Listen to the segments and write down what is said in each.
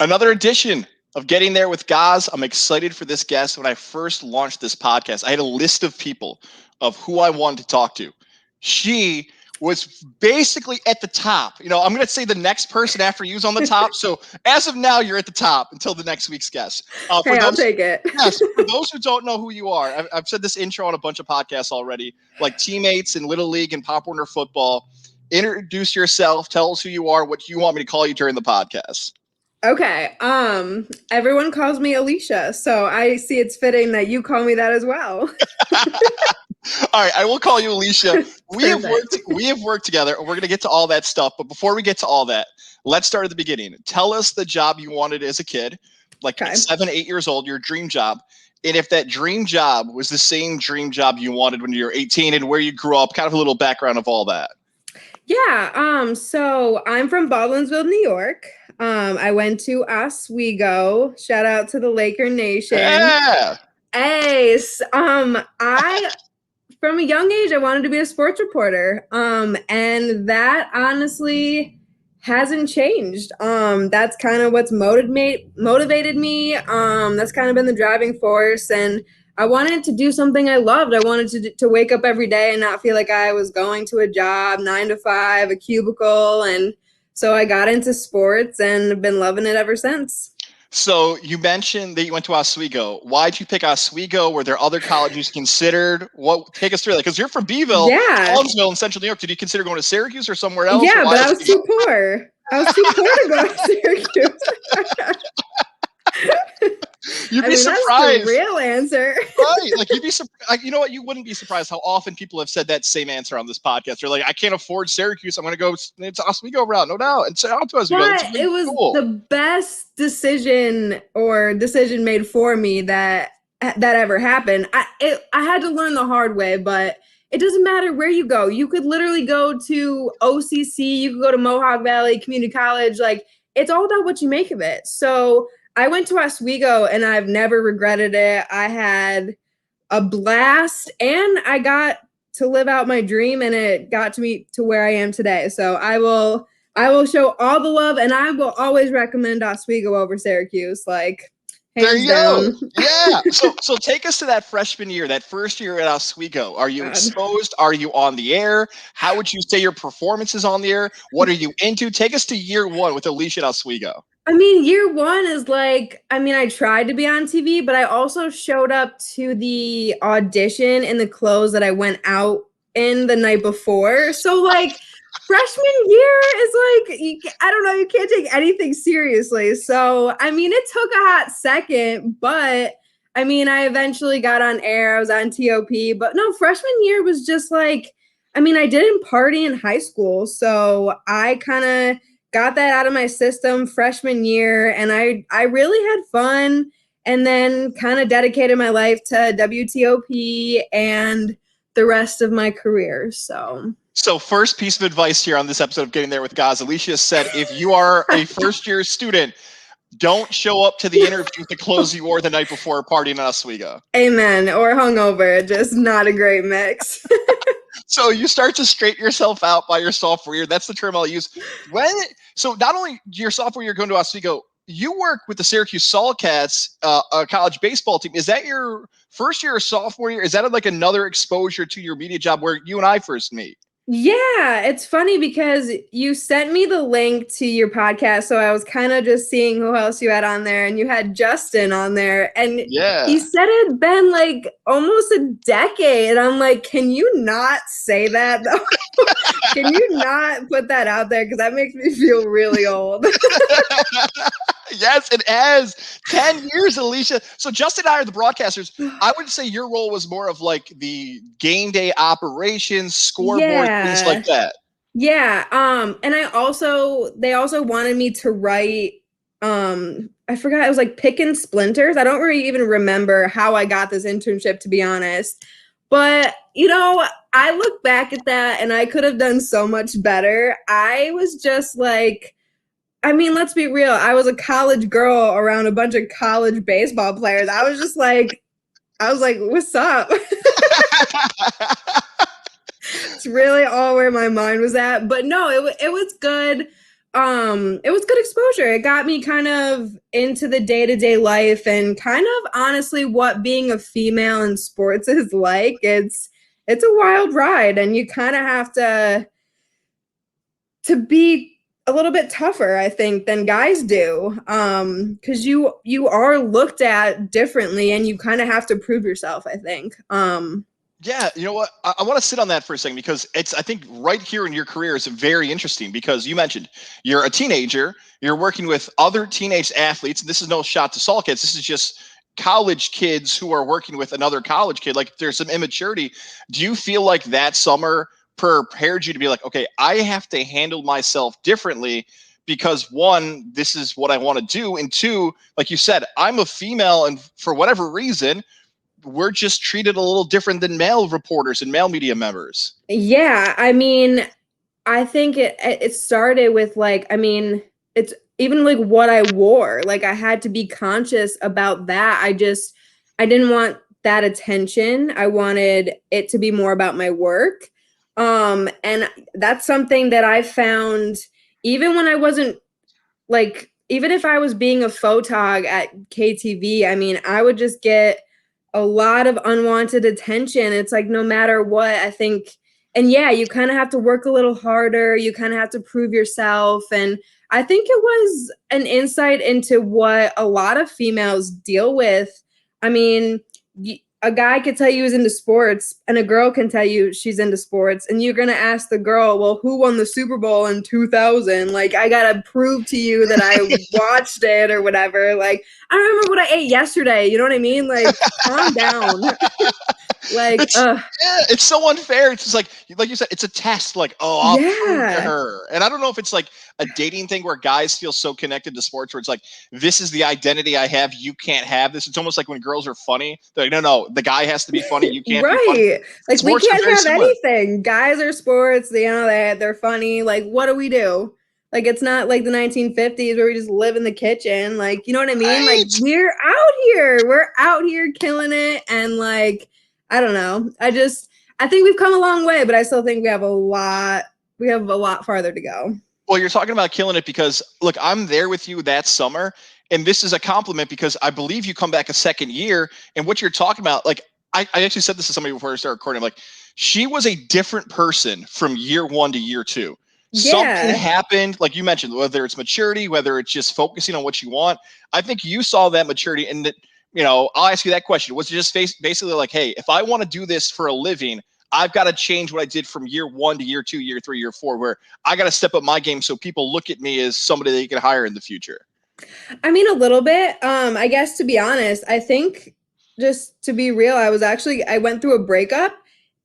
Another edition of Getting There with Gaz. I'm excited for this guest. When I first launched this podcast, I had a list of people of who I wanted to talk to. She was basically at the top. I'm going to say the next person after you's on the top. So as of now, you're at the top until the next week's guest. Hey, I'll take it. Yes, for those who don't know who you are, I've said this intro on a bunch of podcasts already, like teammates in Little League and Pop Warner football. Introduce yourself. Tell us who you are, what you want me to call you during the podcast. Okay. Everyone calls me Alicia, so I see it's fitting that you call me that as well. All right, I will call you Alicia. We have worked together, and we're going to get to all that stuff. But before we get to all that, let's start at the beginning. Tell us the job you wanted as a kid, like at 7, 8 years old, your dream job. And if that dream job was the same dream job you wanted when you were 18 and where you grew up, kind of a little background of all that. Yeah. So I'm from Baldwinsville, New York. I went to Oswego. Shout out to the Laker Nation. Yeah. Ace. From a young age, I wanted to be a sports reporter. And that honestly hasn't changed. That's kind of what's motivated me. That's kind of been the driving force. And I wanted to do something I loved. I wanted to wake up every day and not feel like I was going to a job, 9 to 5, a cubicle. And so I got into sports and have been loving it ever since. So you mentioned that you went to Oswego. Why'd you pick Oswego? Were there other colleges considered? Take us through that, because you're from Beeville, Collinsville in central New York. Did you consider going to Syracuse or somewhere else? Yeah, but I was too poor. I was too poor to go to Syracuse. You'd be surprised. That's the real answer. Right. Like you'd be surprised. You know what? You wouldn't be surprised how often people have said that same answer on this podcast. They're like, I can't afford Syracuse. I'm going to go to Oswego route. No doubt. And shout out to Oswego. But really it was cool. The best decision made for me that ever happened. I had to learn the hard way, but it doesn't matter where you go. You could literally go to OCC. You could go to Mohawk Valley Community College. Like, it's all about what you make of it. So I went to Oswego and I've never regretted it. I had a blast and I got to live out my dream, and it got me to where I am today. So I will show all the love, and I will always recommend Oswego over Syracuse. Like, there you go. Yeah. So take us to that freshman year, that first year at Oswego. Are you exposed? Are you on the air? How would you say your performance is on the air? What are you into? Take us to year one with Alicia at Oswego. I mean, year one is I tried to be on TV, but I also showed up to the audition in the clothes that I went out in the night before. So freshman year is I don't know, you can't take anything seriously. So, it took a hot second, but I eventually got on air. I was on TOP, but no, freshman year was just I didn't party in high school. So I kind of got that out of my system freshman year, and I really had fun, and then kind of dedicated my life to WTOP and the rest of my career. So first piece of advice here on this episode of Getting There with Gaz, Alicia said, if you are a first-year student, don't show up to the interview with the clothes you wore the night before partying in Oswego. Amen. Or hungover. Just not a great mix. So you start to straighten yourself out by your sophomore year. That's the term I'll use. So not only your sophomore year going to Oswego, you work with the Syracuse Saltcats, a college baseball team. Is that your first year or sophomore year? Is that another exposure to your media job where you and I first meet? Yeah, it's funny because you sent me the link to your podcast, so I was kind of just seeing who else you had on there, and you had Justin on there, and he said it had been almost a decade. I'm like, can you not say that though? Can you not put that out there? Because that makes me feel really old. Yes, it has 10 years, Alicia. So Justin and I are the broadcasters. I would say your role was more of the game day operations, scoreboard, things like that. Yeah. And they also wanted me to write, I forgot, it was Pick and Splinters. I don't really even remember how I got this internship, to be honest. But, I look back at that and I could have done so much better. I was just let's be real. I was a college girl around a bunch of college baseball players. I was just what's up? It's really all where my mind was at. But no, it was good. it was good exposure. It got me kind of into the day-to-day life and kind of honestly what being a female in sports is like. It's a wild ride and you kind of have to be a little bit tougher, I think, than guys do. Because you are looked at differently and you kind of have to prove yourself, I think. Yeah, you know what? I want to sit on that for a second because I think right here in your career is very interesting because you mentioned you're a teenager, you're working with other teenage athletes. This is no shot to Saul kids. This is just college kids who are working with another college kid. Like there's some immaturity. Do you feel like that summer prepared you to be like, okay, I have to handle myself differently because one, this is what I want to do. And two, like you said, I'm a female and for whatever reason, we're just treated a little different than male reporters and male media members. Yeah, I mean, I think it started with like, I mean, it's even like what I wore. Like I had to be conscious about that. I didn't want that attention. I wanted it to be more about my work. And that's something that I found even when I wasn't like even if I was being a photog at KTV, I mean, I would just get a lot of unwanted attention. It's like no matter what, I think and yeah, you kind of have to work a little harder. You kind of have to prove yourself and I think it was an insight into what a lot of females deal with. I mean, a guy could tell you he's into sports and a girl can tell you she's into sports and you're going to ask the girl, well, who won the Super Bowl in 2000? Like I got to prove to you that I watched it or whatever. Like I don't remember what I ate yesterday. You know what I mean? Like calm down. Like It's so unfair. It's just like you said, it's a test. Like, oh, I'll prove to her. And I don't know if it's like a dating thing where guys feel so connected to sports where it's like, this is the identity I have. You can't have this. It's almost like when girls are funny. They're like, no, the guy has to be funny. You can't be funny. right. Like we Sports are can't very have similar. anything. Guys are sports, you know, they're funny. Like what do we do? Like it's not like the 1950s where we just live in the kitchen. Like, you know what I mean? Like Right. we're out here. We're out here killing it and like I don't know. I think we've come a long way, but I still think we have a lot farther to go. Well, you're talking about killing it because look, I'm there with you that summer, and this is a compliment because I believe you come back a second year, and what you're talking about, like I actually said this to somebody before I started recording. I'm like, she was a different person from year one to year two. Something Yeah. happened, like you mentioned, whether it's maturity, whether it's just focusing on what you want. I think you saw that maturity, and that I'll ask you that question. Was it just basically like, hey, if I want to do this for a living, I've got to change what I did from year one to year two, year three, year four, where I got to step up my game so people look at me as somebody they can hire in the future. I mean, a little bit. I guess to be honest, I think just to be real, I went through a breakup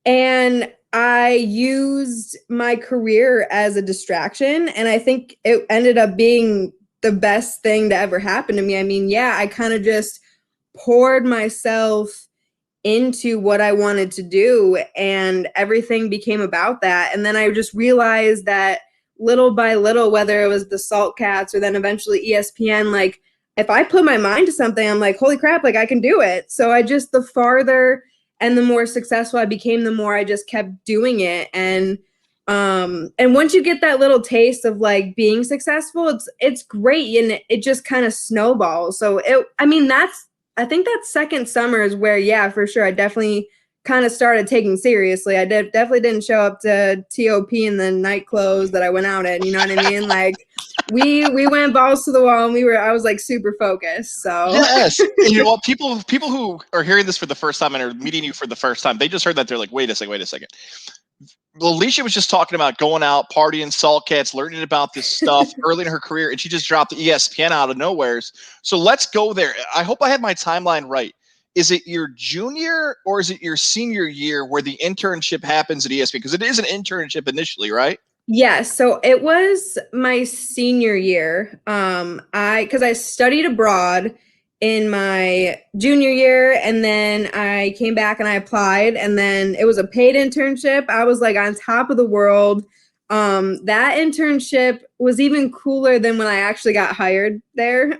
and I used my career as a distraction. And I think it ended up being the best thing to ever happen to me. I mean, yeah, I kind of just poured myself into what I wanted to do and everything became about that. And then I just realized that little by little, whether it was the Salt Cats or then eventually ESPN, like if I put my mind to something, I'm like, holy crap, like I can do it. So the farther and the more successful I became, the more I just kept doing it. And once you get that little taste of like being successful, it's great and it just kind of snowballs. So I think that second summer is where, yeah, for sure, I definitely kind of started taking seriously. Definitely didn't show up to TOP in the night clothes that I went out in. You know what I mean? Like we went balls to the wall, and I was like super focused. So Yes. And you know what? People who are hearing this for the first time and are meeting you for the first time, they just heard that they're like, wait a second. Well, Alicia was just talking about going out, partying, salt cats, learning about this stuff early in her career, and she just dropped the ESPN out of nowhere. So let's go there. I hope I had my timeline right. Is it your junior or is it your senior year where the internship happens at ESPN? Because it is an internship initially, right? yes, so it was my senior year. Because I studied abroad in my junior year, and then I came back and I applied, and then it was a paid internship. I was like on top of the world. That internship was even cooler than when I actually got hired there.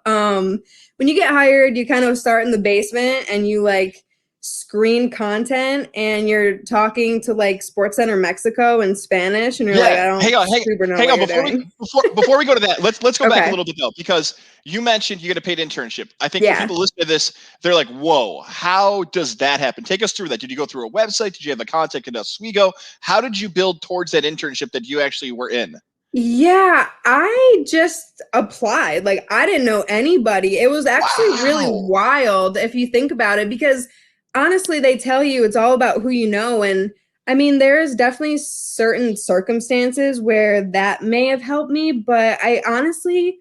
When you get hired, you kind of start in the basement and you like screen content and you're talking to like SportsCenter Mexico in Spanish and you're like, I don't super know what you're doing. Before we go to that, let's go back a Okay. little bit though, because you mentioned you get a paid internship. I think when Yeah. people listen to this, they're like, whoa, how does that happen? Take us through that. Did you go through a website? Did you have a contact at Oswego? How did you build towards that internship that you actually were in? Yeah, I just applied. Like, I didn't know anybody. It was actually really Wow. wild if you think about it, because honestly, they tell you it's all about who you know. And I mean, there's definitely certain circumstances where that may have helped me, but I honestly,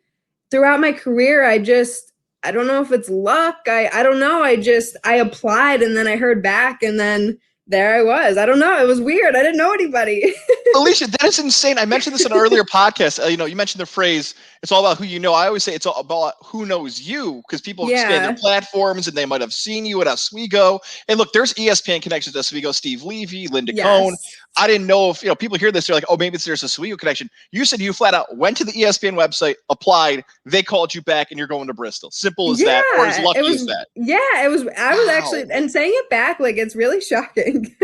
throughout my career, I don't know if it's luck. I don't know. I applied and then I heard back and then there I was. I don't know. It was weird. I didn't know anybody. Alicia, that is insane. I mentioned this in an earlier podcast. You mentioned the phrase, it's all about who you know. I always say it's all about who knows you, because people expand their platforms and they might have seen you at Oswego. And look, there's ESPN connections to Oswego, Steve Levy, Linda Cohn. I didn't know if people hear this, they're like, oh, maybe there's a Oswego connection. You said you flat out went to the ESPN website, applied, they called you back, and you're going to Bristol. Simple as that, or as lucky as that. Yeah, it was. I was actually, and saying it back, like, it's really shocking.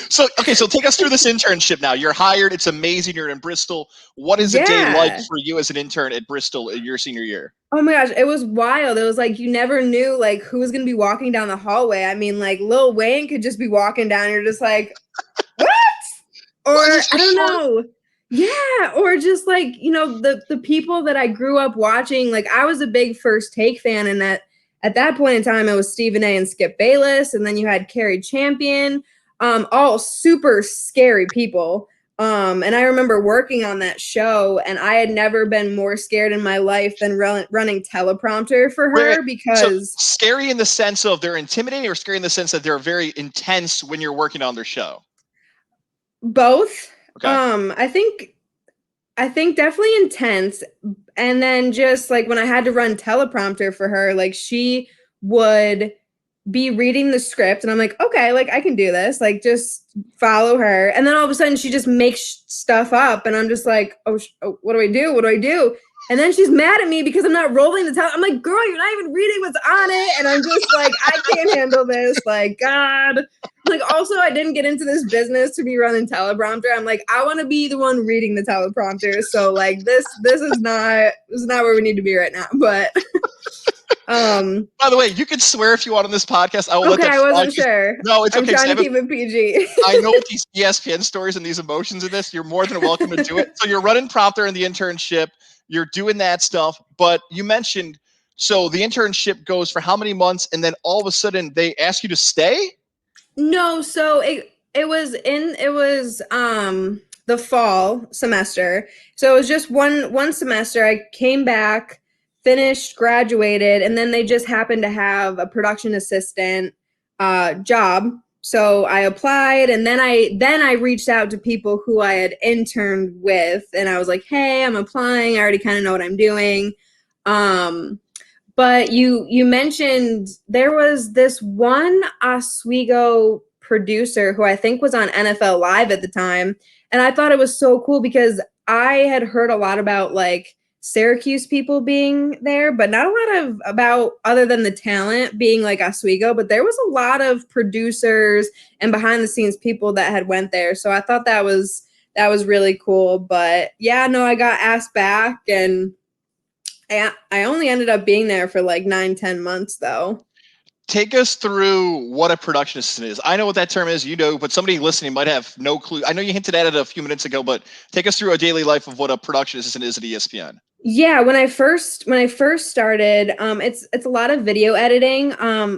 So take us through this internship now. You're hired. It's amazing. You're in Bristol. What is a day like for you as an intern at Bristol in your senior year? Oh my gosh, it was wild. It was like you never knew like who was going to be walking down the hallway. I mean, like Lil Wayne could just be walking down. You're just like, what? Or I don't know. Yeah, or just like, the people that I grew up watching. Like, I was a big First Take fan, and at that point in time, it was Stephen A. and Skip Bayless, and then you had Carrie Champion, all super scary people. And I remember working on that show, and I had never been more scared in my life than running teleprompter for her. Because so scary in the sense of they're intimidating, or scary in the sense that they're very intense when you're working on their show? Both. Okay. I think definitely intense. And then just like when I had to run teleprompter for her, like she would be reading the script and I'm like, okay, like I can do this, like just follow her. And then all of a sudden she just makes stuff up and I'm just like, oh, what do I do? What do I do? And then she's mad at me because I'm not rolling the towel. I'm like, girl, you're not even reading what's on it. And I'm just like, I can't handle this. Like, God. Like, also, I didn't get into this business to be running teleprompter. I'm like, I want to be the one reading the teleprompter. So like this is not where we need to be right now. But by the way, you can swear if you want on this podcast. I will let that I wasn't sure. No, it's okay. I'm trying to keep it PG. I know with these ESPN stories and these emotions in this, you're more than welcome to do it. So you're running prompter in the internship. You're doing that stuff. But you mentioned, so the internship goes for how many months? And then all of a sudden they ask you to stay? No, so it was the fall semester. So it was just one semester. I came back, finished, graduated, and then they just happened to have a production assistant job. So I applied, and then I reached out to people who I had interned with, and I was like, "Hey, I'm applying. I already kind of know what I'm doing." But you mentioned there was this one Oswego producer who I think was on NFL Live at the time, and I thought it was so cool because I had heard a lot about like Syracuse people being there, but not a lot about other than the talent being like Oswego, but there was a lot of producers and behind the scenes people that had went there. So I thought that was really cool. But yeah, no, I got asked back and I only ended up being there for like 9-10 months though. Take us through what a production assistant is. I know what that term is, but somebody listening might have no clue. I know you hinted at it a few minutes ago, but take us through a daily life of what a production assistant is at ESPN. Yeah, when I first started, it's a lot of video editing.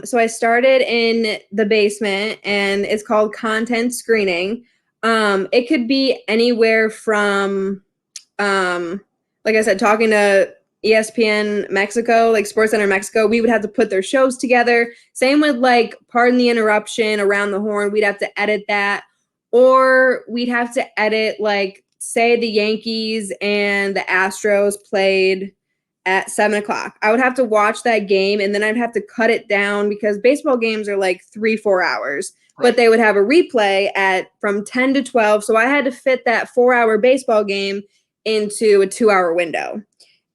So I started in the basement, and it's called content screening. It could be anywhere from, like I said, talking to ESPN Mexico, like SportsCenter Mexico. We would have to put their shows together. Same with like Pardon the Interruption, Around the Horn. We'd have to edit that, or we'd have to edit like, say the Yankees and the Astros played at 7:00. I would have to watch that game and then I'd have to cut it down because baseball games are like 3-4 hours, right. But they would have a replay from 10 to 12. So I had to fit that 4-hour baseball game into a 2-hour window.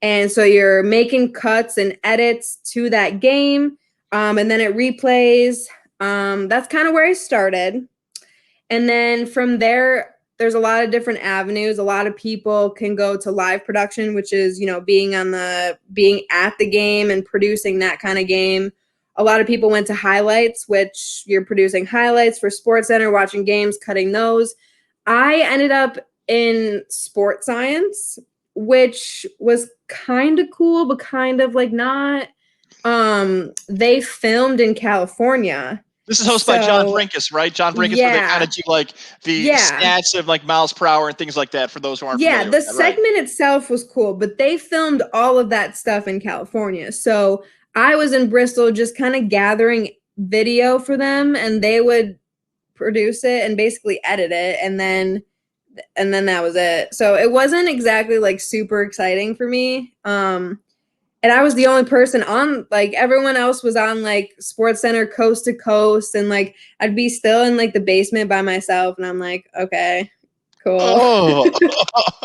And so you're making cuts and edits to that game. And then it replays. That's kind of where I started. And then from there, there's a lot of different avenues. A lot of people can go to live production, which is, being at the game and producing that kind of game. A lot of people went to highlights, which you're producing highlights for SportsCenter, watching games, cutting those. I ended up in sports science, which was kind of cool, but kind of like not. They filmed in California. This is hosted by John So Brinkus, right? John Brinkus, where they kind yeah, of do like the yeah. stats of like miles per hour and things like that for those who aren't Yeah, familiar with the that, right? segment itself was cool, but they filmed all of that stuff in California. So I was in Bristol just kind of gathering video for them, and they would produce it and basically edit it, and then that was it. So it wasn't exactly like super exciting for me. And I was the only person on, like everyone else was on like SportsCenter coast to coast, and like I'd be still in like the basement by myself, and I'm like, okay, cool. Oh,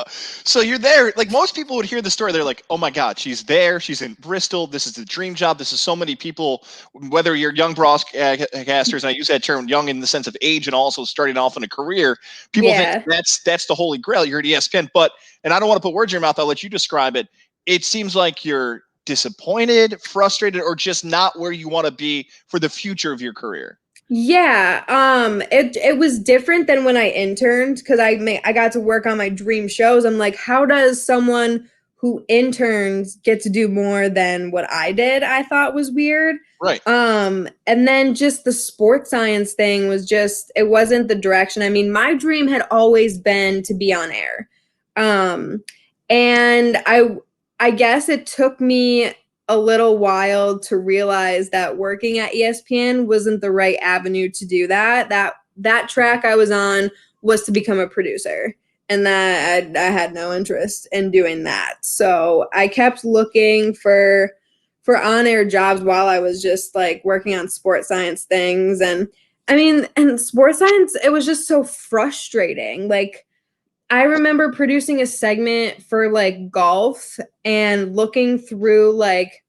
so you're there. Like most people would hear the story, they're like, "Oh my God, she's there. She's in Bristol. This is the dream job. This is so many people." Whether you're young broadcasters, and I use that term young in the sense of age, and also starting off in a career, people think Yeah. that's the holy grail. You're at ESPN, but and I don't want to put words in your mouth. I'll let you describe it. It seems like you're disappointed, frustrated, or just not where you want to be for the future of your career. Yeah, it was different than when I interned because I got to work on my dream shows. I'm like, how does someone who interns get to do more than what I did? I thought was weird. Right. And then just the sports science thing was just it wasn't the direction. I mean, my dream had always been to be on air. Um, and I guess it took me a little while to realize that working at ESPN wasn't the right avenue to do that. That track I was on was to become a producer, and that I had no interest in doing that. So I kept looking for on-air jobs while I was just like working on sports science things. And I mean, and sports science, it was just so frustrating. Like I remember producing a segment for like golf and looking through like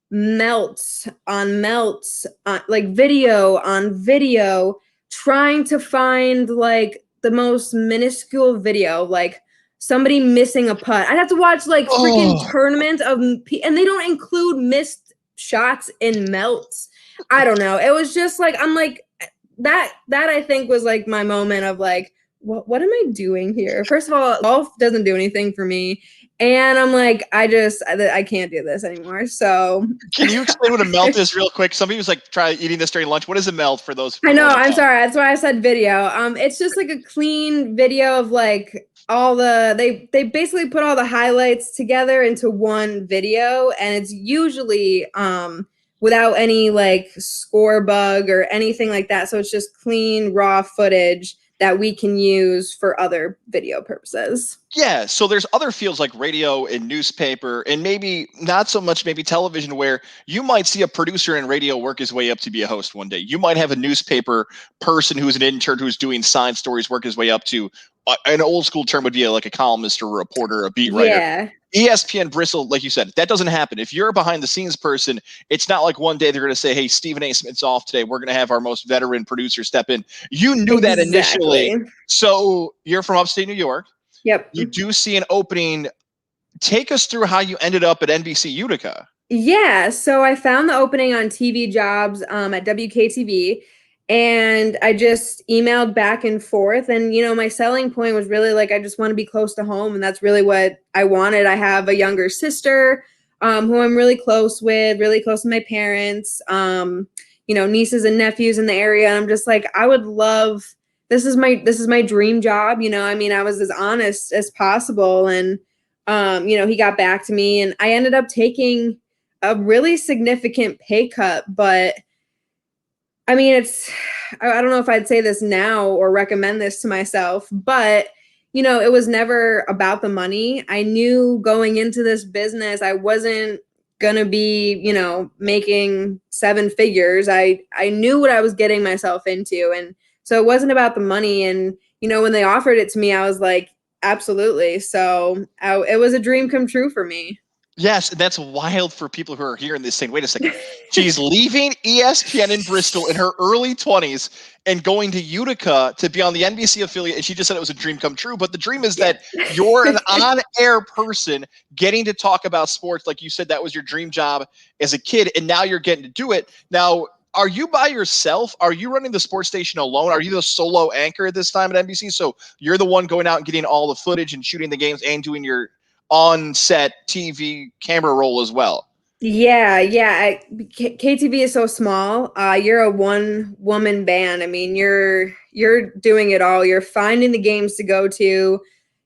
melts on like video on video, trying to find like the most minuscule video, like somebody missing a putt. I'd have to watch like freaking Oh, tournament of, and they don't include missed shots in melts. I don't know. It was just like, I'm like, that I think was like my moment of like, what am I doing here? First of all, golf doesn't do anything for me. And I'm like, I can't do this anymore. So can you explain what a melt is real quick? Somebody was like, try eating this during lunch. What is a melt for those I people know, that I'm don't know? sorry. That's why I said video. It's just like a clean video of like all they basically put all the highlights together into one video, and it's usually without any like score bug or anything like that. So it's just clean raw footage that we can use for other video purposes. Yeah, so there's other fields like radio and newspaper, and maybe not so much maybe television, where you might see a producer in radio work his way up to be a host one day. You might have a newspaper person who's an intern who's doing science stories work his way up to an old school term would be like a columnist or a reporter, a beat writer. Yeah. ESPN Bristol, like you said, that doesn't happen. If you're a behind the scenes person, it's not like one day they're going to say, "Hey, Stephen A. Smith's off today. We're going to have our most veteran producer step in." You knew that initially. Exactly. So you're from upstate New York. Yep. You do see an opening. Take us through how you ended up at NBC Utica. Yeah, so I found the opening on TV jobs at WKTV, and I just emailed back and forth. And my selling point was really like I just want to be close to home, and that's really what I wanted. I have a younger sister who I'm really close to my parents. Nieces and nephews in the area. And I'm just like I would love. This is my dream job. I mean, I was as honest as possible, and he got back to me, and I ended up taking a really significant pay cut. But I mean, I don't know if I'd say this now or recommend this to myself, but it was never about the money. I knew going into this business, I wasn't gonna be, making seven figures. I knew what I was getting myself into. And so it wasn't about the money. And, when they offered it to me, I was like, absolutely. So it was a dream come true for me. Yes, that's wild for people who are hearing this saying, wait a second, she's leaving ESPN in Bristol in her early 20s and going to Utica to be on the NBC affiliate. And she just said it was a dream come true. But the dream is Yeah. that you're an on-air person getting to talk about sports. Like you said, that was your dream job as a kid, and now you're getting to do it. Now, are you by yourself? Are you running the sports station alone? Are you the solo anchor at this time at NBC? So you're the one going out and getting all the footage and shooting the games and doing your on-set TV camera roll as well. Yeah. KTV is so small. You're a one-woman band. I mean, you're doing it all. You're finding the games to go to.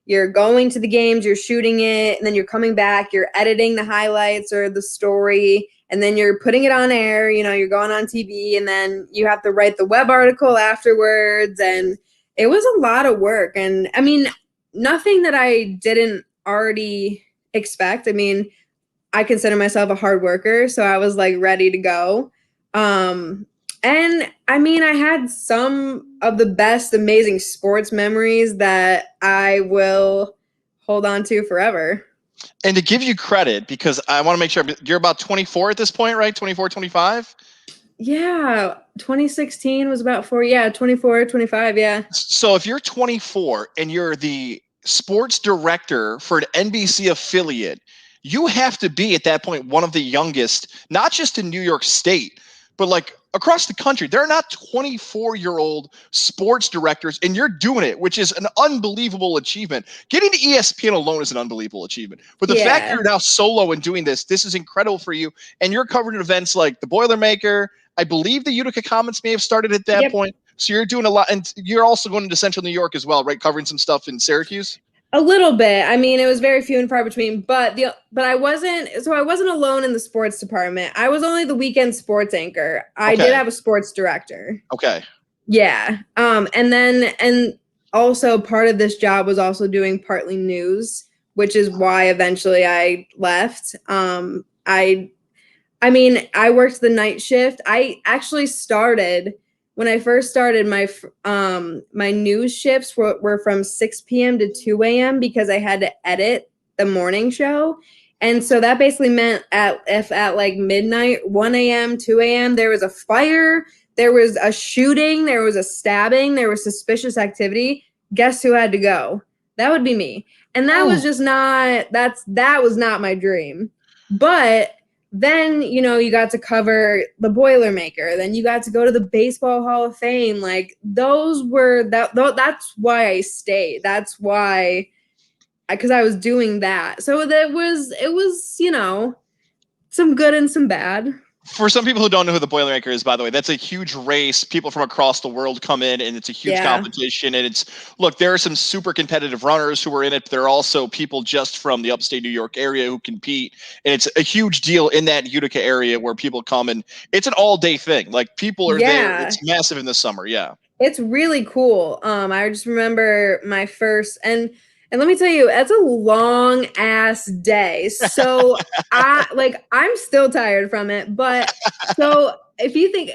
You're going to the games, you're shooting it, and then you're coming back, you're editing the highlights or the story, and then you're putting it on air, you're going on TV, and then you have to write the web article afterwards. And it was a lot of work. And I mean, nothing that I didn't already expect. I mean, I consider myself a hard worker, so I was like ready to go. And I mean, I had some of the best, amazing sports memories that I will hold on to forever. And to give you credit, because I want to make sure you're about 24 at this point, right? 24, 25? Yeah, 2016 was about 4. Yeah, 24, 25. Yeah. So if you're 24 and you're the sports director for an NBC affiliate, you have to be at that point one of the youngest, not just in New York State, but like across the country. There are not 24-year-old sports directors, and you're doing it, which is an unbelievable achievement. Getting to ESPN alone is an unbelievable achievement. But the fact Yeah. you're now solo and doing this is incredible for you. And you're covering events like the Boilermaker. I believe the Utica Comets may have started at that point. So you're doing a lot, and you're also going into Central New York as well, right? Covering some stuff in Syracuse. A little bit. I mean, it was very few and far between, but I wasn't alone in the sports department. I was only the weekend sports anchor. I did have a sports director. Okay. Yeah. And also part of this job was also doing partly news, which is why eventually I left. I mean, I worked the night shift. I actually started when I first started my news shifts were from 6 p.m. to 2 a.m. because I had to edit the morning show. And so that basically meant if at like midnight, 1 a.m., 2 a.m., there was a fire, there was a shooting, there was a stabbing, there was suspicious activity, guess who had to go? That would be me. And that was just that was not my dream. But then, you got to cover the Boilermaker. Then you got to go to the Baseball Hall of Fame. Like that's why I stayed. That's why, because I was doing that. So it was, some good and some bad. For some people who don't know who the Boilermaker is, by the way, that's a huge race. People from across the world come in, and it's a huge competition. And look, there are some super competitive runners who are in it. But there are also people just from the upstate New York area who compete. And it's a huge deal in that Utica area where people come, and it's an all-day thing. Like, people are there. It's massive in the summer. Yeah. It's really cool. I just remember my first, and let me tell you, it's a long ass day. So I'm still tired from it. But so if you think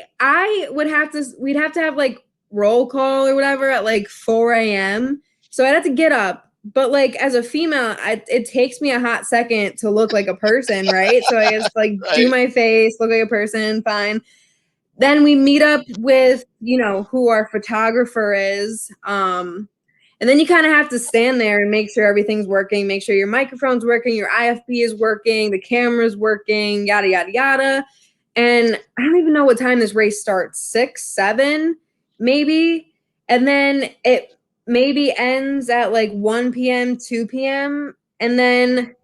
we'd have to have like roll call or whatever at like 4 a.m. So I'd have to get up. But like as a female, it takes me a hot second to look like a person, right? So I just like do my face, look like a person, fine. Then we meet up with, who our photographer is. And then you kind of have to stand there and make sure everything's working, make sure your microphone's working, your IFB is working, the camera's working, yada, yada, yada. And I don't even know what time this race starts, 6, 7, maybe. And then it maybe ends at like 1 p.m., 2 p.m. And then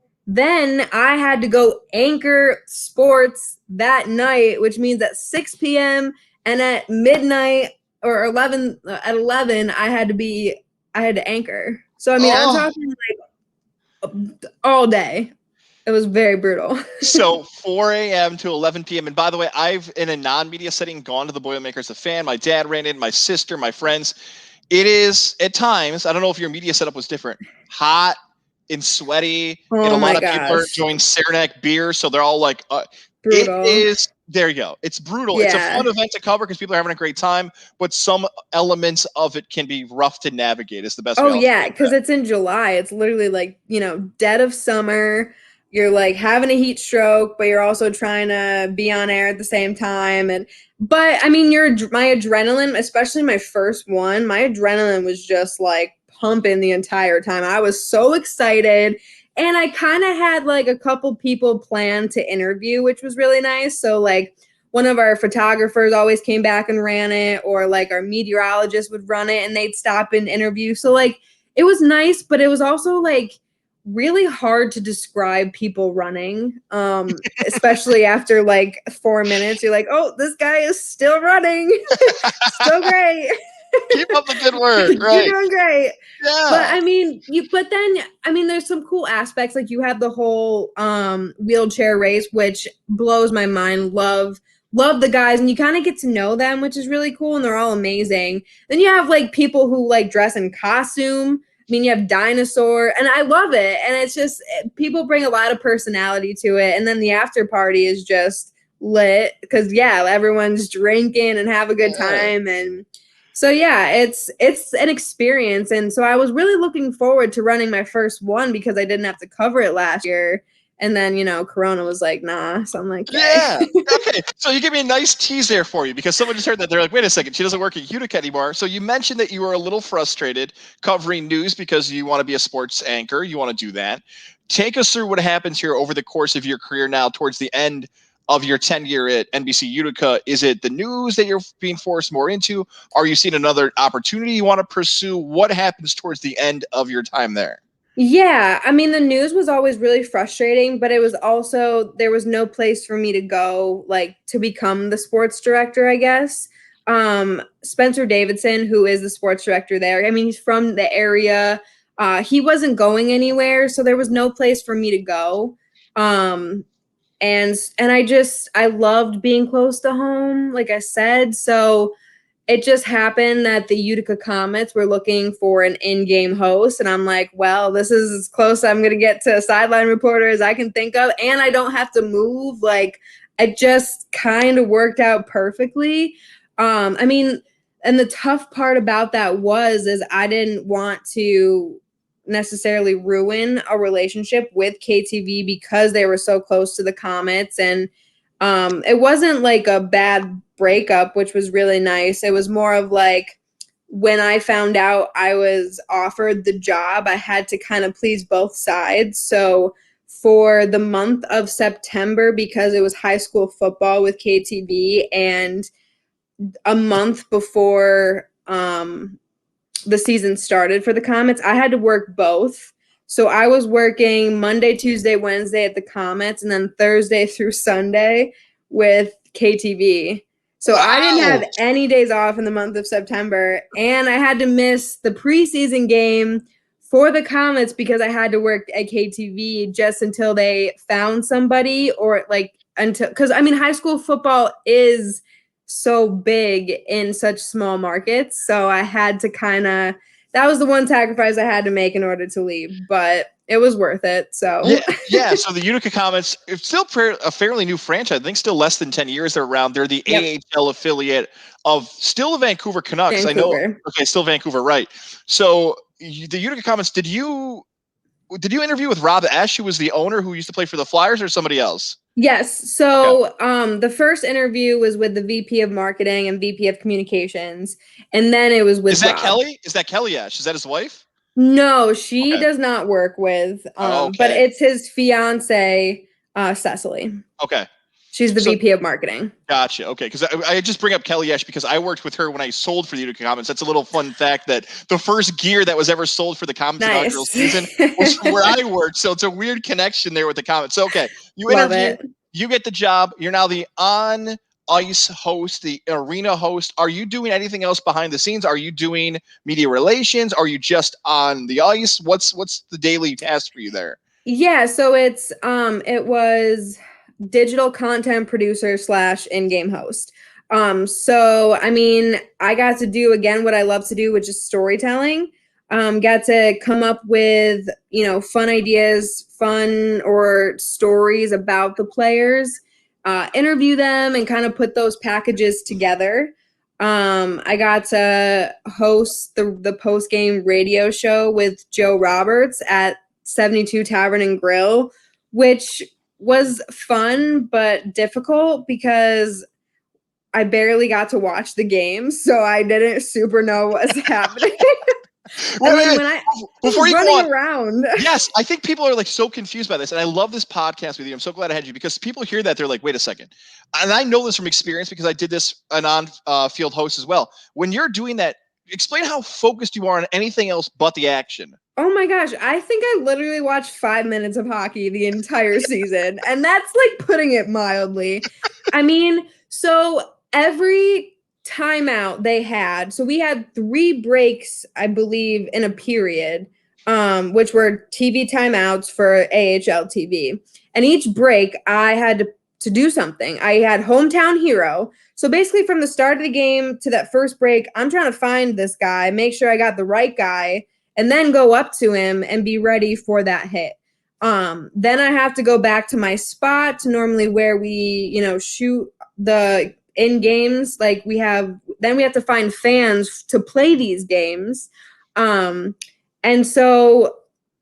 I had to go anchor sports that night, which means at 6 p.m. and at midnight or 11, at 11, I had to anchor. So, I mean, I'm talking like all day. It was very brutal. So 4 a.m. to 11 p.m. And by the way, I've, in a non-media setting, gone to the Boilermaker as a fan. My dad ran in, my sister, my friends. It is, at times, I don't know if your media setup was different, hot and sweaty. And a lot of people are enjoying Saranac beer. So they're all like, brutal. It is, there you go. It's brutal. Yeah. It's a fun event to cover because people are having a great time, but some elements of it can be rough to navigate is the best way. Oh, yeah, because it's in July. It's literally like, dead of summer. you're like having a heat stroke, but you're also trying to be on air at the same time. But I mean, my adrenaline, especially my first one, my adrenaline was just like pumping the entire time. I was so excited. And I kind of had like a couple people planned to interview, which was really nice. So like one of our photographers always came back and ran it, or like our meteorologist would run it and they'd stop and interview. So like it was nice, but it was also like really hard to describe people running, especially after like 4 minutes. You're like, oh, this guy is still running. Still great. Keep up the good work. You're doing great. Yeah. But I mean, there's some cool aspects. Like you have the whole wheelchair race, which blows my mind. Love the guys, and you kind of get to know them, which is really cool, and they're all amazing. Then you have like people who like dress in costume. I mean, you have dinosaur, and I love it. And it's just, people bring a lot of personality to it. And then the after party is just lit because, yeah, everyone's drinking and have a good time. And so, yeah, it's an experience. And so I was really looking forward to running my first one because I didn't have to cover it last year. And then, Corona was like, nah. So I'm like, yeah. Okay. So you give me a nice tease there for you because someone just heard that. They're like, wait a second, she doesn't work at Utica anymore. So you mentioned that you were a little frustrated covering news because you want to be a sports anchor. You want to do that. Take us through what happens here over the course of your career now towards the end of your tenure at NBC Utica. Is it the news that you're being forced more into? Are you seeing another opportunity you want to pursue? What happens towards the end of your time there? Yeah, I mean, the news was always really frustrating, but it was also, there was no place for me to go, like, to become the sports director, I guess. Spencer Davidson, who is the sports director there, I mean, he's from the area. He wasn't going anywhere, so there was no place for me to go. And I loved being close to home, like I said, so it just happened that the Utica Comets were looking for an in-game host, and I'm like, well, this is as close I'm going to get to a sideline reporter as I can think of, and I don't have to move. Like, it just kind of worked out perfectly. I mean, and the tough part about that is I didn't want to necessarily ruin a relationship with KTV because they were so close to the Comets, and it wasn't like a bad breakup, which was really nice. It was more of like when I found out I was offered the job, I had to kind of please both sides. So for the month of September, because it was high school football with KTV, and a month before the season started for the Comets, I had to work both. So I was working Monday, Tuesday, Wednesday at the Comets, and then Thursday through Sunday with KTV. So wow. I didn't have any days off in the month of September, and I had to miss the preseason game for the Comets because I had to work at KTV just until they found somebody, or like until, because I mean, high school football is so big in such small markets. So I had to that was the one sacrifice I had to make in order to leave, but it was worth it. So yeah. So the Utica Comets, it's still a fairly new franchise. I think still less than 10 years they're around. They're the AHL affiliate of still the Vancouver Canucks. Vancouver. I know. Okay, still Vancouver, right? So the Utica Comets. Did you interview with Rob Esch, who was the owner who used to play for the Flyers, or somebody else? Yes. So the first interview was with the VP of Marketing and VP of Communications, and then it was with Is that Rob. Kelly? Is that Kelly Esch? Is that his wife? No, she does not work with. But it's his fiance, Cecily. Okay. She's the VP of Marketing. Gotcha. Okay, because I just bring up Kelly Esch because I worked with her when I sold for the Utica Comets. That's a little fun fact that the first gear that was ever sold for the Comets inaugural season was from where I worked. So it's a weird connection there with the Comets. So okay, you interview, you get the job. You're now the on-ice host, the arena host. Are you doing anything else behind the scenes? Are you doing media relations? Are you just on the ice? What's the daily task for you there? Yeah, so it was digital content producer / in-game host. So I mean, I got to do again what I love to do, which is storytelling. Got to come up with, fun ideas, fun or stories about the players, interview them and kind of put those packages together. I got to host the post-game radio show with Joe Roberts at 72 Tavern and Grill, which was fun but difficult because I barely got to watch the game, so I didn't super know what was happening. Wait. Before you go on, around. Yes, I think people are like so confused by this, and I love this podcast with you. I'm so glad I had you because people hear that they're like, "Wait a second," and I know this from experience because I did this an on-field host as well. When you're doing that, explain how focused you are on anything else but the action. Oh my gosh, I think I literally watched 5 minutes of hockey the entire season, and that's like putting it mildly. I mean, so every timeout they had, so we had 3 breaks, I believe, in a period, which were TV timeouts for AHL TV. And each break, I had to do something. I had hometown hero. So basically, from the start of the game to that first break, I'm trying to find this guy, make sure I got the right guy, and then go up to him and be ready for that hit. Then I have to go back to my spot to normally where we, shoot the in games. Like we have to find fans to play these games. And so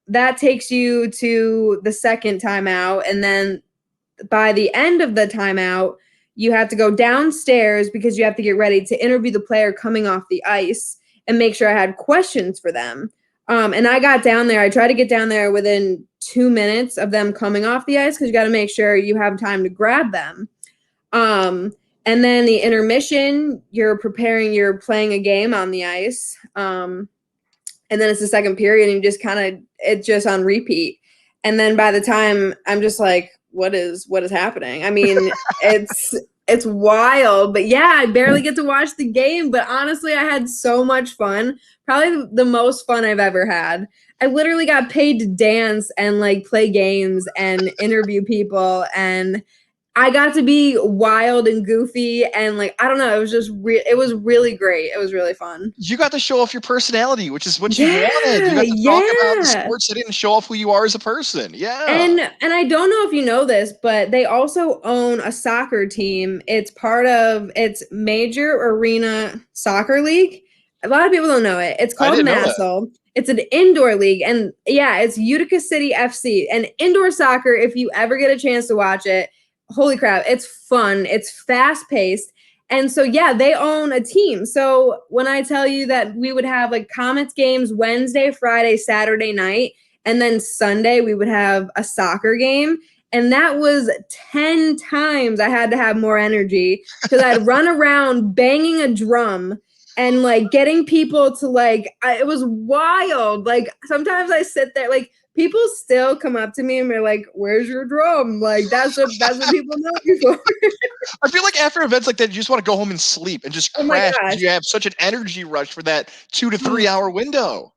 that takes you to the second timeout. And then by the end of the timeout, you have to go downstairs because you have to get ready to interview the player coming off the ice and make sure I had questions for them. And I got down there. I tried to get down there within 2 minutes of them coming off the ice because you got to make sure you have time to grab them. And then the intermission, you're playing a game on the ice. And then it's the second period and you just it's just on repeat. And then by the time I'm just like, what is happening? I mean, it's wild, but yeah, I barely get to watch the game, but honestly, I had so much fun. Probably the most fun I've ever had. I literally got paid to dance and like play games and interview people, and I got to be wild and goofy and like I don't know, it was just it was really great. It was really fun. You got to show off your personality, which is what you wanted. You got to talk about the sports setting and show off who you are as a person. Yeah. And I don't know if you know this, but they also own a soccer team. It's Major Arena Soccer League. A lot of people don't know it. It's called Massel. It's an indoor league, and yeah, it's Utica City FC. And indoor soccer, if you ever get a chance to watch it, holy crap, it's fun. It's fast-paced. And so, yeah, they own a team. So when I tell you that we would have like Comets games Wednesday, Friday, Saturday night, and then Sunday we would have a soccer game. And that was 10 times I had to have more energy because I'd run around banging a drum and like getting people to it was wild. Like sometimes I sit there, like people still come up to me and they're like, "Where's your drum?" Like that's what people know you for. I feel like after events like that, you just want to go home and sleep and just crash because you have such an energy rush for that 2 to 3 hour window.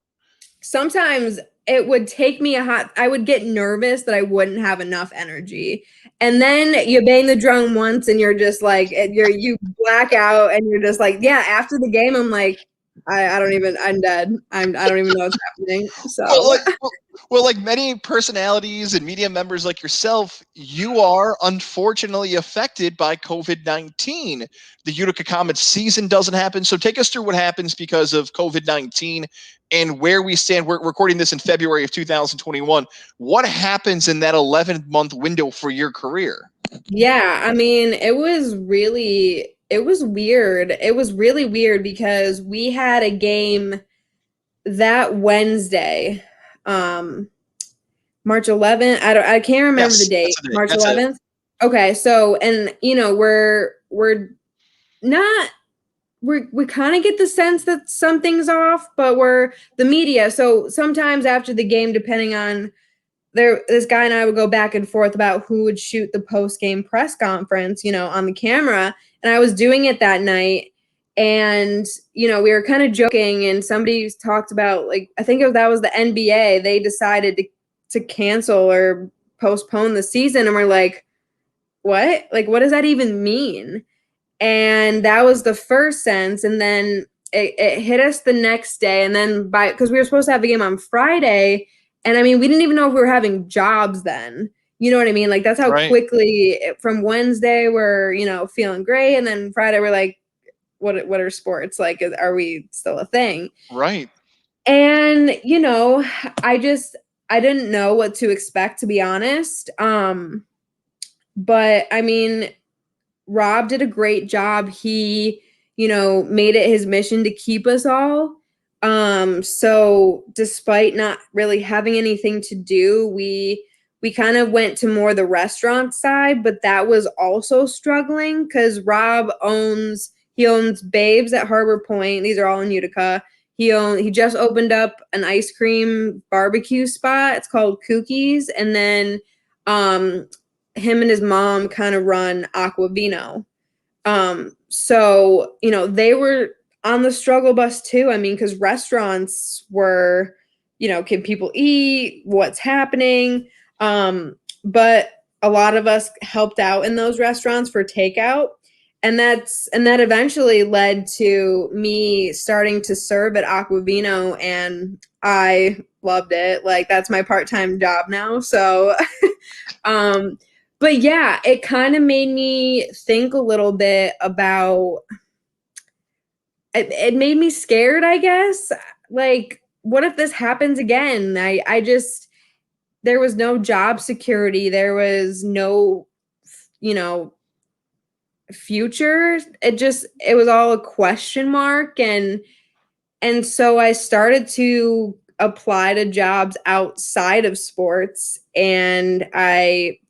Sometimes it would take me I would get nervous that I wouldn't have enough energy. And then you bang the drum once and you're just like, you black out and you're just like, yeah, after the game, I'm like, I'm dead. I don't even know what's happening. So. Well, like many personalities and media members like yourself, you are unfortunately affected by COVID-19. The Utica Comets season doesn't happen. So take us through what happens because of COVID-19 and where we stand. We're recording this in February of 2021. What happens in that 11-month window for your career? Yeah, I mean, it was weird. It was really weird because we had a game that Wednesday, March 11th. I can't remember the date. March 11th. Okay, so and we kind of get the sense that something's off, but we're the media. So sometimes after the game, depending on this guy and I would go back and forth about who would shoot the post-game press conference, on the camera. And I was doing it that night. And, we were kind of joking and somebody talked about, like, I think that was the NBA. They decided to cancel or postpone the season. And we're like, what? Like, what does that even mean? And that was the first sense. And then it hit us the next day. And then because we were supposed to have the game on Friday. And I mean, we didn't even know if we were having jobs then. You know what I mean? Like that's how quickly from Wednesday we're, feeling great. And then Friday we're like, what are sports? Like, are we still a thing? Right. And, I didn't know what to expect, to be honest. But I mean, Rob did a great job. He, made it his mission to keep us all. So despite not really having anything to do, we kind of went to more the restaurant side, but that was also struggling because Rob owns Babes at Harbor Point. These are all in Utica. He just opened up an ice cream barbecue spot. It's called Cookies, and then him and his mom kind of run Aquavino. So, they were on the struggle bus too. I mean, because restaurants were, can people eat? What's happening? But a lot of us helped out in those restaurants for takeout. And that eventually led to me starting to serve at Aquavino, and I loved it. Like, that's my part-time job now. So, but yeah, it kind of made me think a little bit about it made me scared, I guess. Like, what if this happens again? I just, there was no job security. There was no, future. It was all a question mark. And so I started to apply to jobs outside of sports. And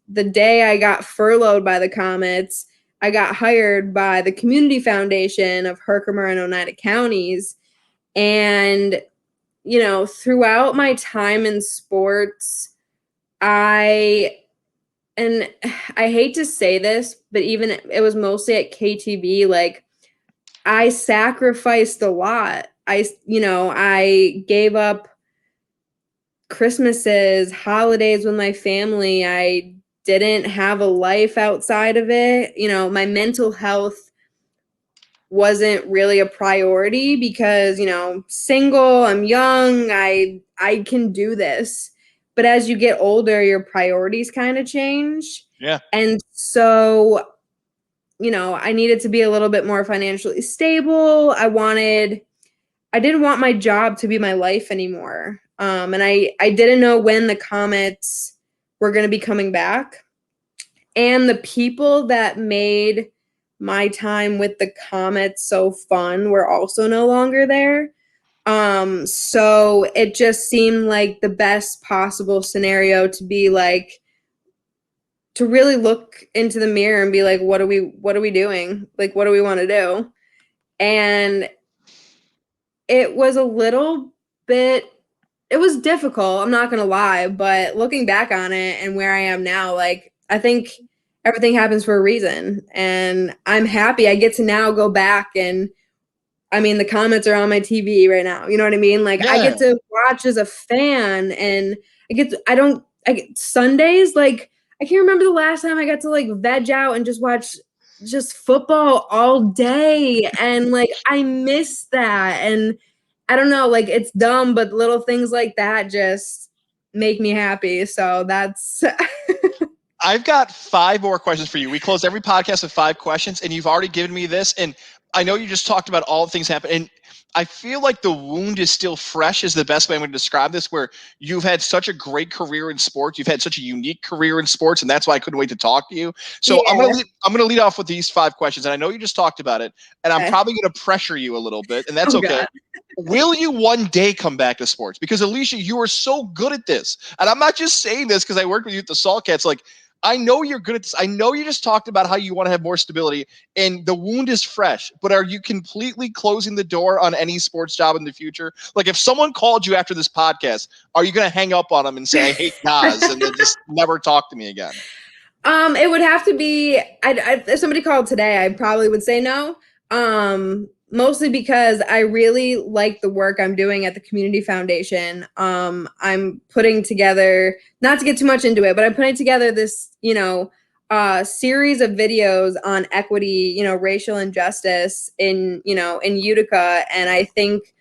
the day I got furloughed by the Comets, I got hired by the Community Foundation of Herkimer and Oneida counties. And, throughout my time in sports, I hate to say this, but even it was mostly at KTV, like, I sacrificed a lot. I gave up Christmases, holidays with my family. I didn't have a life outside of it. My mental health wasn't really a priority because, single, I'm young, I can do this. But as you get older, your priorities kind of change. Yeah. And so, I needed to be a little bit more financially stable. I didn't want my job to be my life anymore. And I didn't know when the Comets were going to be coming back. And the people that made my time with the Comets so fun were also no longer there. So it just seemed like the best possible scenario to be like, to really look into the mirror and be like, what are we doing? Like, what do we want to do? And it was a little bit, it was difficult, I'm not going to lie, but looking back on it and where I am now, like, I think everything happens for a reason, and I'm happy I get to now go back, and I mean, the Comets are on my TV right now. You know what I mean? Like, yeah. I get to watch as a fan, and I get Sundays, like, I can't remember the last time I got to, like, veg out and just watch just football all day. And, like, I miss that. And I don't know, like, it's dumb, but little things like that just make me happy. So that's. I've got 5 more questions for you. We close every podcast with 5 questions, and you've already given me this. And I know you just talked about all the things happen, and I feel like the wound is still fresh is the best way I'm going to describe this, where you've had such a great career in sports. You've had such a unique career in sports, and that's why I couldn't wait to talk to you. So yeah. I'm going to lead off with these 5 questions, and I know you just talked about it, and I'm probably going to pressure you a little bit, and that's okay. God. Will you one day come back to sports? Because, Alicia, you are so good at this. And I'm not just saying this because I worked with you at the Saltcats. Like, I know you're good at this. I know you just talked about how you want to have more stability, and the wound is fresh, but are you completely closing the door on any sports job in the future? Like, if someone called you after this podcast, are you going to hang up on them and say, I hate Nas, and then just never talk to me again? It would have to be, if somebody called today, I probably would say no. Mostly because I really like the work I'm doing at the Community Foundation. I'm putting together, not to get too much into it, but I'm putting together this, series of videos on equity, racial injustice in Utica. And I think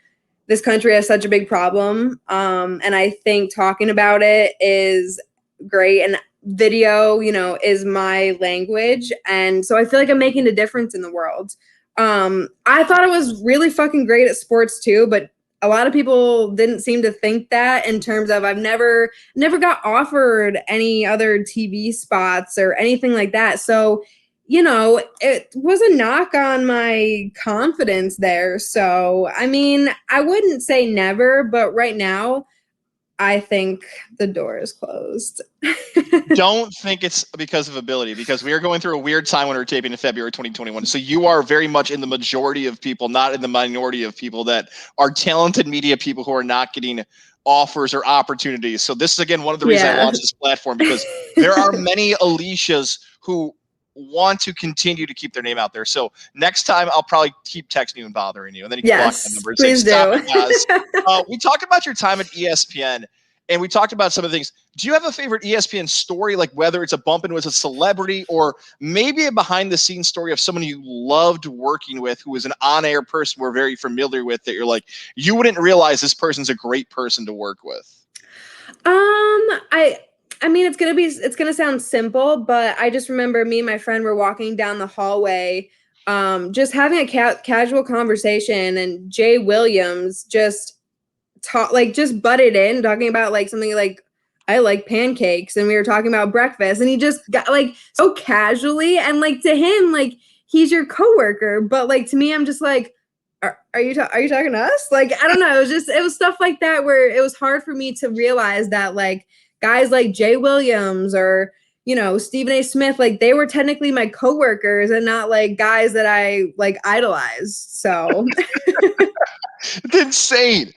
this country has such a big problem. And I think talking about it is great. And video, is my language. And so I feel like I'm making a difference in the world. I thought I was really fucking great at sports too, but a lot of people didn't seem to think that, in terms of I've never got offered any other TV spots or anything like that. So, you know, it was a knock on my confidence there. So, I mean, I wouldn't say never, but right now, I think the door is closed. Don't think it's because of ability, because we are going through a weird time when we're taping in February 2021. So you are very much in the majority of people, not in the minority of people that are talented media people who are not getting offers or opportunities. So this is, again, one of the reasons I launched this platform, because there are many Alicias who want to continue to keep their name out there. So next time I'll probably keep texting you and bothering you, and then you can block my number and say, stop it, guys. We talked about your time at ESPN, and we talked about some of the things. Do you have a favorite ESPN story, like whether it's a bump in with a celebrity or maybe a behind the scenes story of someone you loved working with who was an on-air person we're very familiar with, that you're like, you wouldn't realize this person's a great person to work with? I mean, it's gonna sound simple, but I just remember me and my friend were walking down the hallway, just having a casual conversation, and Jay Williams just just butted in, talking about like something like, I like pancakes, and we were talking about breakfast, and he just got like so casually, and like to him, like he's your coworker, but like to me, I'm just like, are you talking to us? Like, I don't know. It was stuff like that where it was hard for me to realize that like guys like Jay Williams or, you know, Stephen A. Smith, like they were technically my coworkers and not like guys that I like idolized. So It's insane.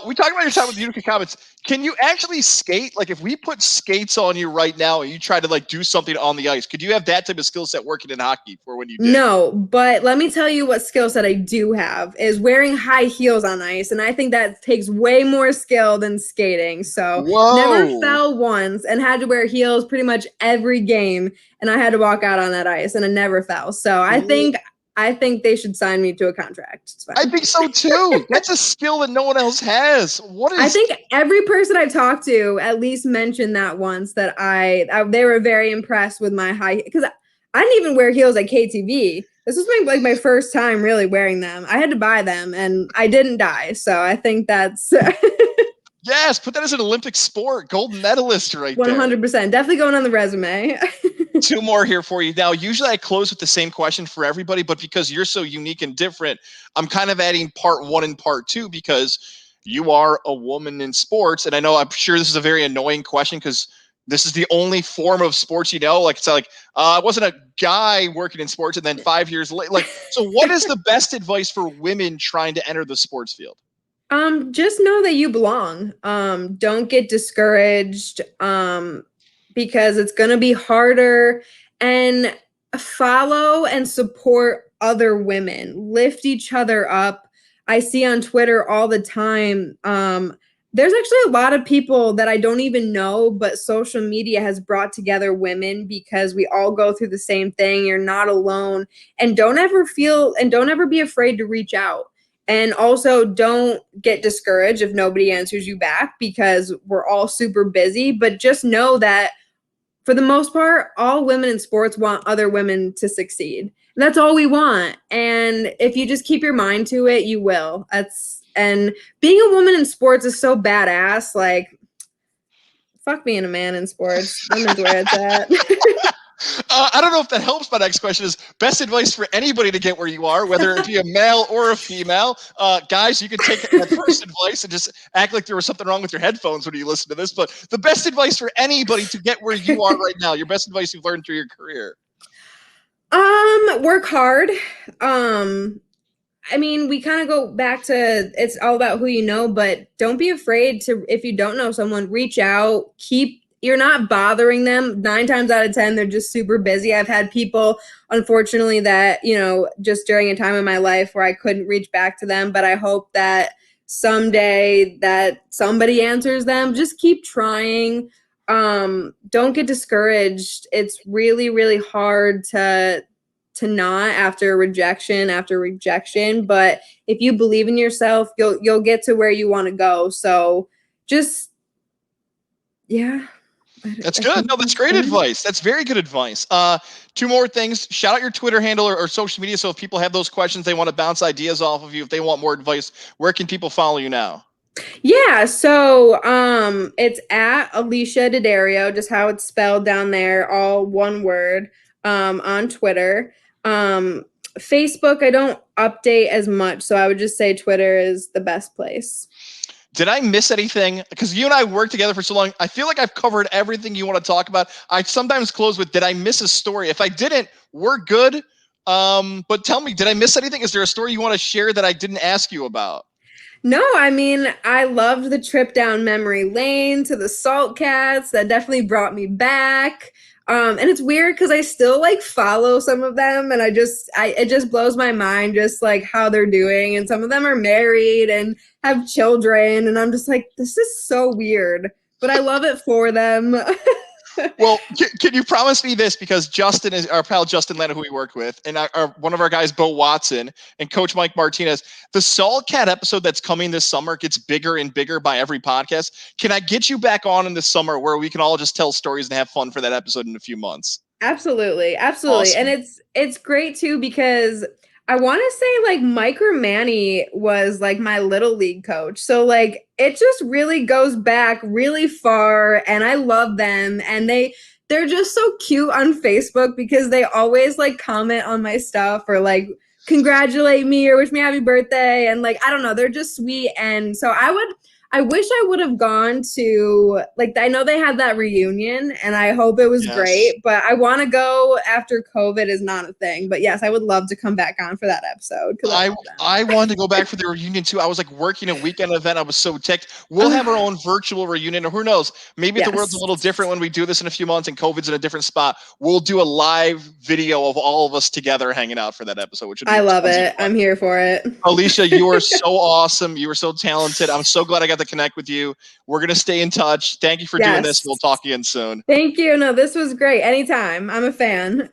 We talked about your time with the Utica Comets. Can you actually skate? Like, if we put skates on you right now and you try to like do something on the ice, could you have that type of skill set working in hockey for when you did? no, but let me tell you what skill set I do have is wearing high heels on ice, and I think that takes way more skill than skating. So never fell once and had to wear heels pretty much every game, and I had to walk out on that ice, and I never fell. So I think they should sign me to a contract. It's fine. I think so too. That's a skill that no one else has. I think every person I talked to at least mentioned that once, that they were very impressed with my high, because I didn't even wear heels at KTV. This was my first time really wearing them. I had to buy them, and I didn't die. So I think that's yes, put that as an Olympic sport. Gold medalist right there. 100%. Definitely going on the resume. Two more here for you. Now, usually I close with the same question for everybody, but because you're so unique and different, I'm kind of adding part one and part two, because you are a woman in sports. And I'm sure this is a very annoying question, because this is the only form of sports you know. Like, it's like, I wasn't a guy working in sports, and then 5 years later, like, so what is the best advice for women trying to enter the sports field? Just know that you belong. Don't get discouraged. Because it's going to be harder, and follow and support other women, lift each other up. I see on Twitter all the time. There's actually a lot of people that I don't even know, but social media has brought together women because we all go through the same thing. You're not alone, and don't ever be afraid to reach out. And also don't get discouraged if nobody answers you back, because we're all super busy, but just know that for the most part, all women in sports want other women to succeed. And that's all we want. And if you just keep your mind to it, you will. And being a woman in sports is so badass. Like, fuck being a man in sports. Women's where it's at. I don't know if that helps. My next question is best advice for anybody to get where you are, whether it be a male or a female. Guys, you can take that first advice and just act like there was something wrong with your headphones when you listen to this. But the best advice for anybody to get where you are right now, your best advice you've learned through your career. Work hard. I mean, we kind of go back to it's all about who you know, but don't be afraid to, if you don't know someone, reach out. You're not bothering them. 9 times out of 10, they're just super busy. I've had people, unfortunately, that, you know, just during a time in my life where I couldn't reach back to them, but I hope that someday that somebody answers them. Just keep trying. Don't get discouraged. It's really, really hard to not after rejection, but if you believe in yourself, you'll get to where you want to go. So just, yeah. That's I good. think No, that's great advice. That's very good advice. Two more things. Shout out your Twitter handle or social media. So if people have those questions, they want to bounce ideas off of you, if they want more advice, where can people follow you now? Yeah, so it's at Alicia Daddario, just how it's spelled down there, all one word, on Twitter. Facebook, I don't update as much, so I would just say Twitter is the best place. Did I miss anything? Because you and I worked together for so long. I feel like I've covered everything you want to talk about. I sometimes close with, did I miss a story? If I didn't, we're good. But tell me, did I miss anything? Is there a story you want to share that I didn't ask you about? No, I mean, I loved the trip down memory lane to the Salt Cats. That definitely brought me back. And it's weird because I still like follow some of them, and it just blows my mind just like how they're doing. And some of them are married and have children, and I'm just like, this is so weird, but I love it for them. Well, can you promise me this? Because Justin is our pal Justin Lana, who we work with, and one of our guys, Bo Watson, and Coach Mike Martinez. The Salt Cat episode that's coming this summer gets bigger and bigger by every podcast. Can I get you back on in the summer where we can all just tell stories and have fun for that episode in a few months? Absolutely, absolutely. Awesome. And it's great too because I want to say like Mike Manny was like my little league coach. So like it just really goes back really far and I love them and they're just so cute on Facebook because they always like comment on my stuff or like congratulate me or wish me happy birthday and like I don't know, they're just sweet and so I wish I would have gone to, like, I know they had that reunion and I hope it was Yes. great, but I want to go after COVID is not a thing. But yes, I would love to come back on for that episode because I I love them. I wanted to go back for the reunion too. I was like working a weekend event. I was so ticked. We'll have our own virtual reunion, or who knows? Maybe if the world's a Yes. little different when we do this in a few months and COVID's in a different spot, we'll do a live video of all of us together hanging out for that episode, which would I be love tons of it. fun. I'm here for it. Alicia, you are so awesome. You are so talented. I'm so glad I got to connect with you. We're gonna stay in touch. Thank you for doing this. Yes. We'll talk again soon. Thank you. No, this was great. Anytime. I'm a fan.